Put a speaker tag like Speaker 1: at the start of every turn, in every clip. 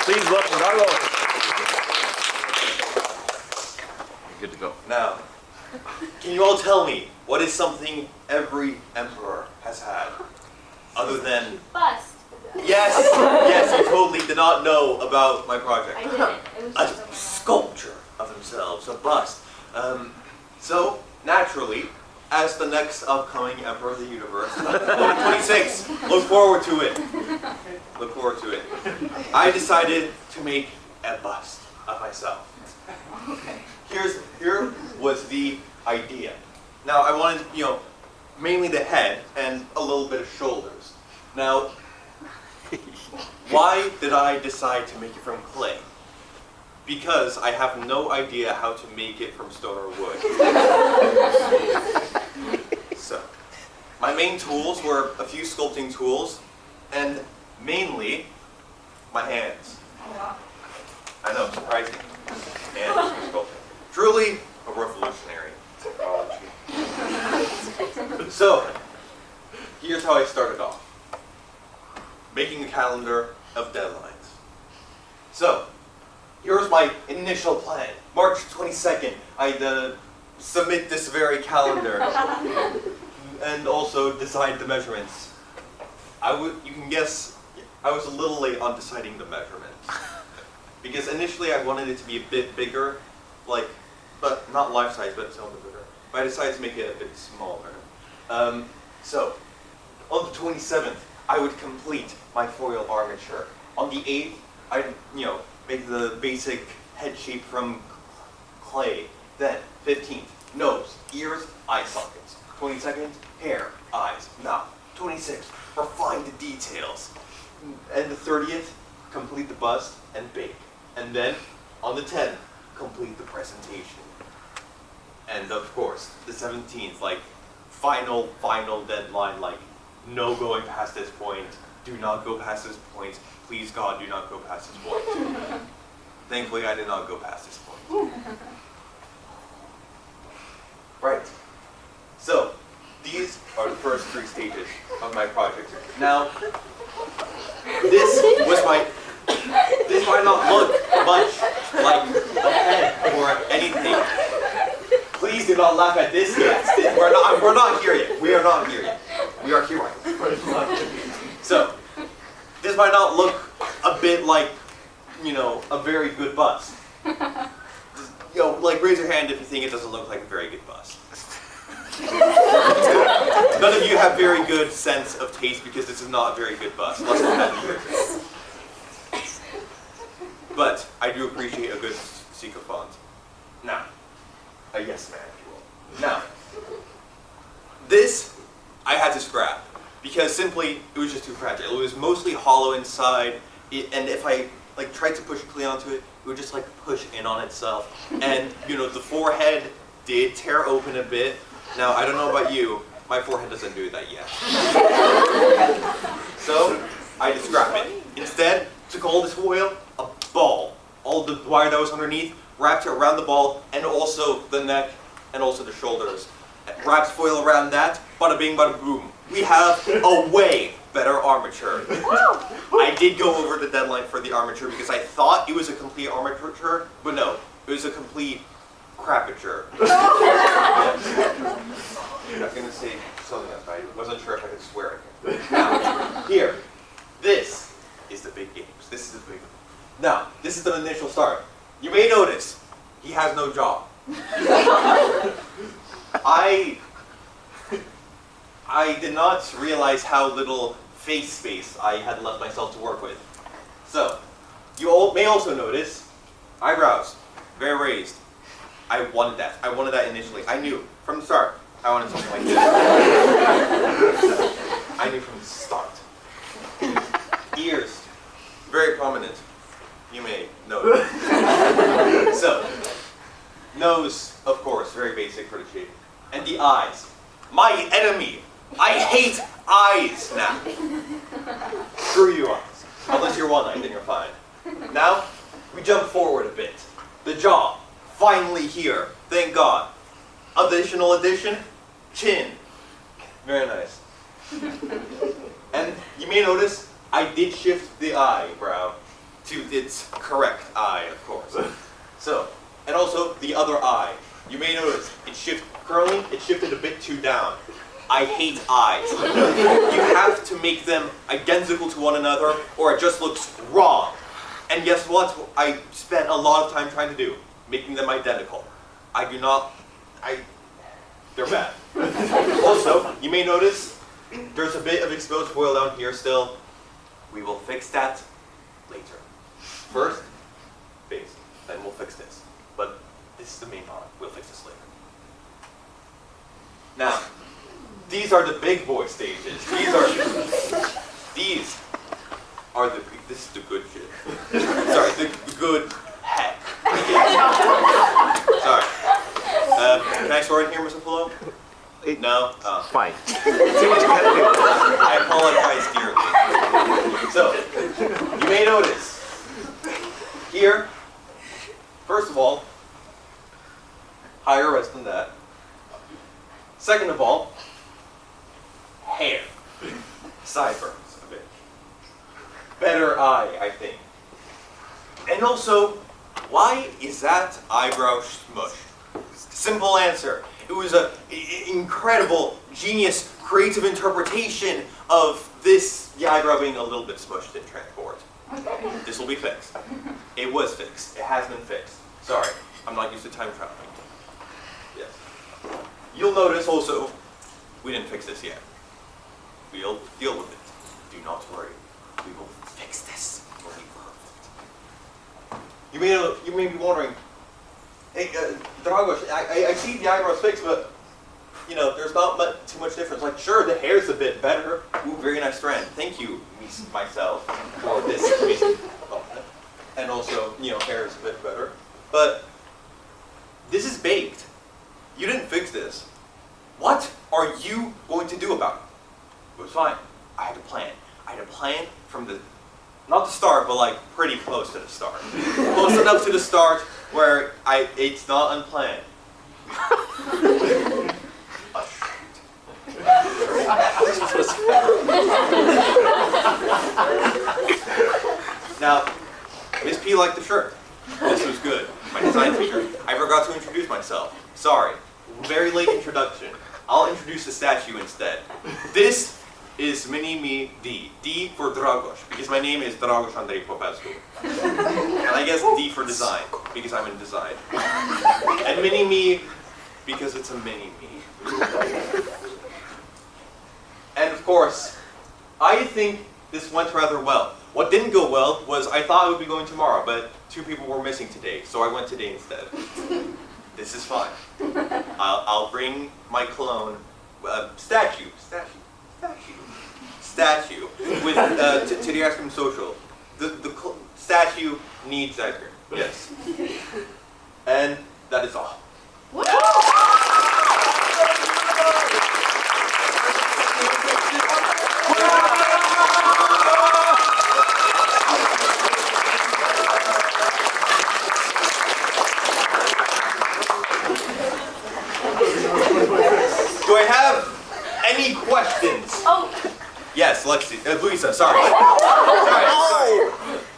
Speaker 1: Please welcome Dragos. Good to go.
Speaker 2: Now, can you all tell me what is something every emperor has had, other than
Speaker 3: Bust.
Speaker 2: yes, you totally did not know about my project.
Speaker 3: I didn't. It was just
Speaker 2: A sculpture of themselves, a bust. So naturally, as the next upcoming emperor of the universe, 26, look forward to it. Look forward to it. I decided to make a bust of myself. Here was the idea. Now I wanted, mainly the head and a little bit of shoulders. Now, why did I decide to make it from clay? Because I have no idea how to make it from stone or wood. So, my main tools were a few sculpting tools, and mainly my hands. I know, surprising. Hands for sculpting. Truly a revolutionary technology. So, here's how I started off. Making a calendar of deadlines. So, here's my initial plan. March 22nd, I'd submit this very calendar and also decide the measurements. You can guess, I was a little late on deciding the measurements. Because initially I wanted it to be a bit bigger, but not life size, but still a bit bigger. But I decided to make it a bit smaller. So, on the 27th, I would complete my foil armature. On the 8th, I'd, make the basic head shape from clay. Then, 15th, nose, ears, eye sockets. 22nd, hair, eyes, mouth. 26th, refine the details. And the 30th, complete the bust and bake. And then, on the 10th, complete the presentation. And of course, the 17th, final deadline, no going past this point, do not go past this point, please God, do not go past this point. Thankfully, I did not go past this point. Right. So, these are the first 3 stages of my project. Now, this might not look much like a pen or anything. Please do not laugh at this yet. We're not here yet. We are not here yet. We are here right now. So, this might not look a bit like, a very good bust. Raise your hand if you think it doesn't look like a very good bust. None of you have very good sense of taste because this is not a very good bust. Let's not have you. But I do appreciate a good sycophant. Now, a yes man, if you will. Now, this I had to scrap because simply it was just too fragile. It was mostly hollow inside, and if I tried to push clay onto it, it would just push in on itself. And the forehead did tear open a bit. Now I don't know about you, my forehead doesn't do that yet. So I had to scrap it. Instead, took all this foil, a ball, all the wire that was underneath, wrapped it around the ball, and also the neck, and also the shoulders. Wrapped foil around that, bada bing, bada boom. We have a way better armature. I did go over the deadline for the armature because I thought it was a complete armature, but no, it was a complete crapature. I'm not going to say something else, I wasn't sure if I could swear again. Now, here, this is the big games. This is the big one. Now, this is the initial start. You may notice, he has no jaw. I did not realize how little face space I had left myself to work with. So, you all may also notice, eyebrows, very raised. I wanted that. I wanted that initially. I knew from the start I wanted something like this. I knew from the start. Ears, very prominent. You may notice. So, nose, of course, very basic for the shape. And the eyes. My enemy! I hate eyes now! Screw you eyes. Unless you're one-eyed, then you're fine. Now, we jump forward a bit. The jaw, finally here, thank God. Additional addition, chin. Very nice. And you may notice, I did shift the eyebrow to with its correct eye, of course. So, and also the other eye. You may notice currently it shifted a bit too down. I hate eyes. You have to make them identical to one another or it just looks wrong. And guess what? I spent a lot of time trying to do, making them identical. They're bad. Also, you may notice there's a bit of exposed foil down here still. We will fix that later. First, base, then we'll fix this. But this is the main part. We'll fix this later. Now, these are the big boy stages. These are this is the good shit. Sorry, the good heck. Sorry. Can I store in here, Mr. Polo? No?
Speaker 1: Fine. See what you gotta do.
Speaker 2: I apologize dearly. So, you may notice, here, first of all, higher res than that. Second of all, hair. Sideburns a bit. Better eye, I think. And also, why is that eyebrow smushed? Simple answer. It was an incredible, genius, creative interpretation of the eyebrow being a little bit smushed in transport. This will be fixed. It was fixed. It has been fixed. Sorry, I'm not used to time traveling. Yes. You'll notice also, we didn't fix this yet. We'll deal with it. Do not worry. We will fix this. It will be perfect. You may be wondering, hey, Dragos, I see the eyebrows fixed, but there's not too much difference. Like, sure, the hair's a bit better. Ooh, very nice strand. Thank you, myself, for this amazing compliment. And also, hair is a bit better. But this is baked. You didn't fix this. What are you going to do about it? It was fine. I had a plan. I had a plan from not the start, but like pretty close to the start. Close enough to the start where it's not unplanned. Now, Miss P liked the shirt. This was good. My design feature. I forgot to introduce myself. Sorry. Very late introduction. I'll introduce the statue instead. This is Mini-Me D. D for Dragos, because my name is Dragos Andrei Popescu. And I guess D for design, because I'm in design. And Mini-Me, because it's a mini-me. And of course, I think this went rather well. What didn't go well was I thought I would be going tomorrow, but 2 people were missing today, so I went today instead. This is fine. I'll bring my clone, statue with to the ice cream social. The statue needs ice cream. Yes. And that is all. Do I have any questions?
Speaker 3: Oh.
Speaker 2: Yes, Lexi. Luisa, sorry. Sorry.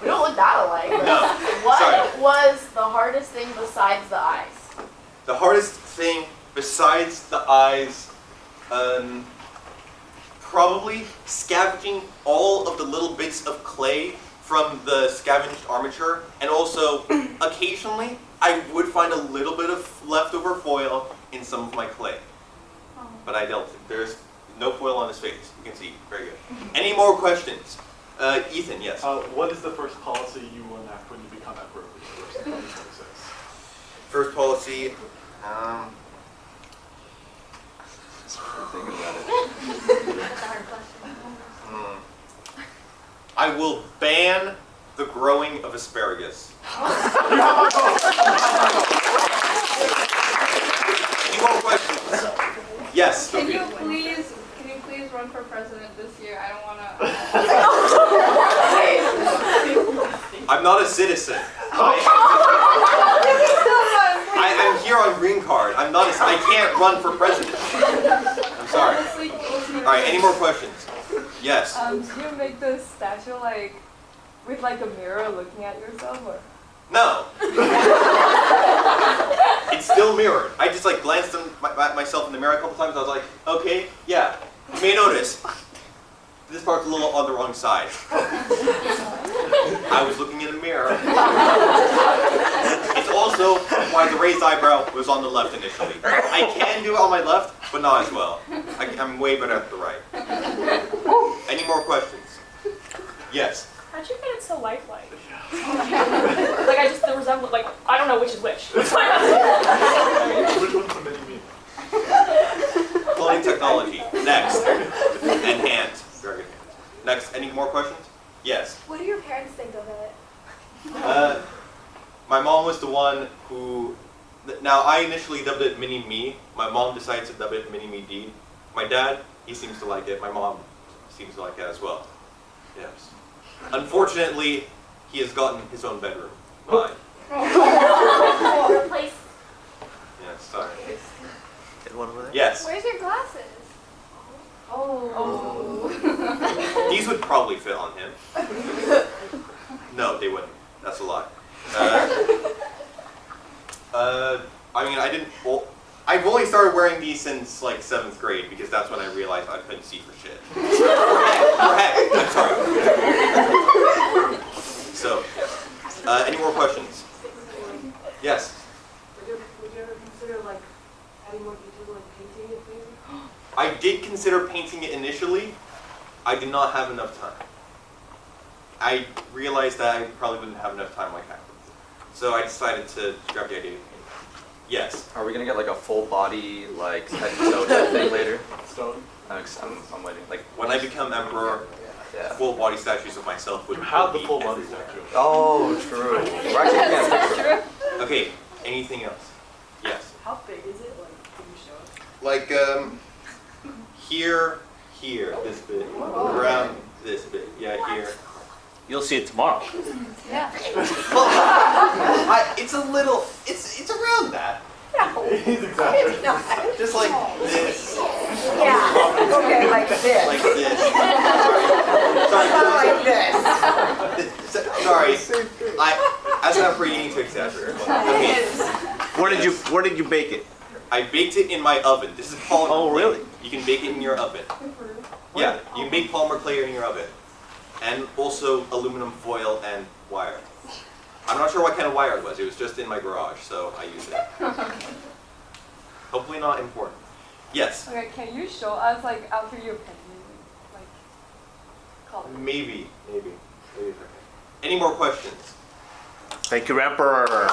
Speaker 3: We don't look that alike.
Speaker 2: No.
Speaker 3: What was the hardest thing besides the eyes?
Speaker 2: The hardest thing besides the eyes, probably scavenging all of the little bits of clay from the scavenged armature, and also occasionally I would find a little bit of leftover foil in some of my clay. But I dealt with it. There's no foil on his face. You can see. Very good. Any more questions? Ethan, yes.
Speaker 4: What is the first policy you will enact when you become Emperor of the Universe in 2026?
Speaker 2: First policy.
Speaker 1: Thinking about it.
Speaker 3: That's a hard question.
Speaker 2: I will ban the growing of asparagus. Any more questions? Yes.
Speaker 5: Can you please run for president this year? I don't want to.
Speaker 2: I'm not a citizen. I'm here on green card. I can't run for president. I'm sorry. All right, any more questions? Yes.
Speaker 5: Do you make the statue like With like a mirror looking at yourself, or?
Speaker 2: No. It's still mirrored. I just like glanced at myself in the mirror a couple times. I was like, okay, yeah. You may notice this part's a little on the wrong side. I was looking in the mirror. It's also why the raised eyebrow was on the left initially. I can do it on my left, but not as well. I'm way better at the right. Any more questions? Yes.
Speaker 6: How'd you get it so lifelike? Like I just the resemblance, like I don't know which is which.
Speaker 4: Which one's the mini-me?
Speaker 2: Cloning technology. Next. And hands. Very good hands. Next. Any more questions? Yes.
Speaker 3: What do your parents think of it?
Speaker 2: My mom was the one who. Now I initially dubbed it Mini Me. My mom decided to dub it Mini Me D. My dad, he seems to like it. My mom seems to like it as well. Yes. Unfortunately, he has gotten his own bedroom. Mine.
Speaker 3: Replace.
Speaker 2: Yeah, sorry.
Speaker 1: Get one over there?
Speaker 2: Yes.
Speaker 3: Where's your glasses?
Speaker 5: Oh.
Speaker 2: These would probably fit on him. No, they wouldn't. That's a lie. I mean, I didn't. Well, I've only started wearing these since like 7th grade because that's when I realized I couldn't see for shit. Correct. I'm sorry. So, any more questions? Yes.
Speaker 7: Would you ever consider like adding more detail, like painting it maybe?
Speaker 2: I did consider painting it initially. I did not have enough time. I realized that I probably wouldn't have enough time like afterwards. So I decided to scrap the idea of painting. Yes.
Speaker 1: Are we gonna get like a full body, like, head and toe type thing later?
Speaker 4: Stone.
Speaker 1: I'm waiting. Like,
Speaker 2: When I become emperor,
Speaker 1: yeah.
Speaker 2: full body statues of myself would
Speaker 4: You have the
Speaker 2: be
Speaker 4: full body
Speaker 2: everywhere.
Speaker 4: statue.
Speaker 1: Oh, true. We're actually looking at a picture.
Speaker 2: Okay, anything else? Yes.
Speaker 7: How big is it? Like, can you show us?
Speaker 2: Like, here, this bit, around this bit, yeah, here.
Speaker 8: You'll see it tomorrow.
Speaker 3: Yeah.
Speaker 2: It's a little, it's around that.
Speaker 4: He's exaggerating.
Speaker 2: Just like this,
Speaker 7: Yeah. Okay, like this.
Speaker 2: like this.
Speaker 7: Like this.
Speaker 2: Sorry, as an emperor, you need to exaggerate. Okay,
Speaker 8: Where did you bake it?
Speaker 2: I baked it in my oven. This is polymer
Speaker 8: Oh,
Speaker 2: clay.
Speaker 8: really?
Speaker 2: You can bake it in your oven. Yeah, you can bake polymer clay in your oven. And also aluminum foil and wire. I'm not sure what kind of wire it was. It was just in my garage, so I used it. Hopefully not important. Yes,
Speaker 5: Okay, can you show us like after your painting, like color?
Speaker 2: maybe. Any more questions?
Speaker 8: Thank you, Emperor.